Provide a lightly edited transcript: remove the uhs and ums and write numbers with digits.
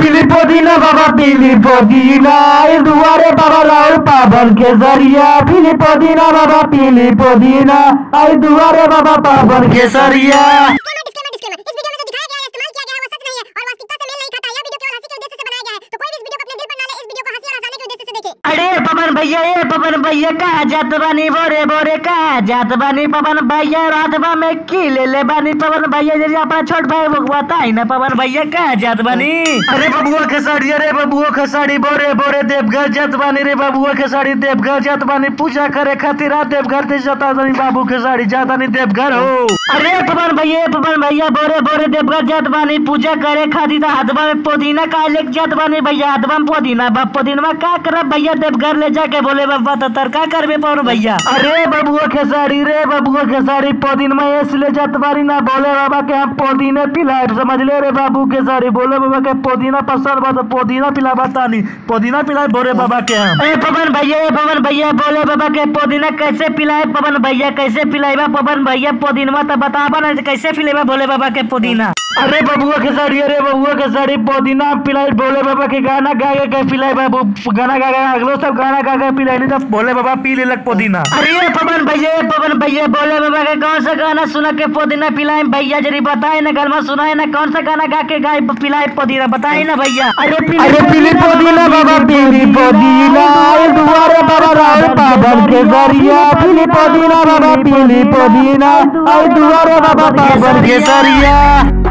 पीली पुदीना बाबा पीली पुदीना दुआरे बाबा राउर पावन के जरिया पीली पुदीना बाबा पीली पुदीना आई दुआरे बाबा पावन के जरिया। अरे पवन भैया ए पवन भैया कहा जात बानी बोरे बोरे कहा जात बानी पवन भैया रातवा में की ले बानी पवन भैया जरी अपना छोट भाई बताई ना पवन भैया कहा जात बानी। अरे बबुआ खसाड़ी अरे बबुआ खसाड़ी बोरे बोरे देवघर जात बानी रे बबुआ खसाड़ी देवघर जात बानी पूजा करे खातिर देवघर से जाता बानी बाबू खसाड़ी जाता नहीं देवघर हो। अरे पवन भैया बोरे बोरे देवघर जात बानी पूजा करे खातिर हाथवा में पुदीना का लेके जात बानी भैया हाथवा में पुदीना बा पुदीना का करब भैया देवघर ले जाके बोले बाबा तर का करबे पवन भैया। अरे बबुआ खेसारी रे बबुआ खेसारी पुदीना इसलिए जात बानी ना बोले बाबा के हम पुदीना पिलाए समझ ले रे बाबू खेसारी बोले बाबा के पुदीना पसंद बा तो पुदीना पिला बतानी पुदीना पिलाए बोले बाबा के हम। पवन भैया बोले बाबा के पुदीना कैसे पिलाए पवन भैया कैसे पिलाएबा पवन भैया पुदीना तो बताबा ना कैसे पिलाएबा बोले बाबा के पुदीना। अरे बबुआ खेसारी पुदीना पिलाए बोले बाबा के गाना गा के पिलाए बाबू गाना गा अगलो सब गाना गा के पिलाए नहीं तो बोले बाबा पी ले लग पुदीना। अरे पवन भैया बोले बाबा के कौन सा गाना सुना के पुदीना पिलाए भैया जरी बताए ना गलमा सुनाए ना कौन सा गाना गा के गाय पिलाए पुदीना बताए ना भैया। अरे पीली पुदीना बाबा पीली पुदीना दुआरे बाबा राउर पावन के जरिया पीली पुदीना बाबा पीली पुदीना दुआरे बाबा पावन के जरिया।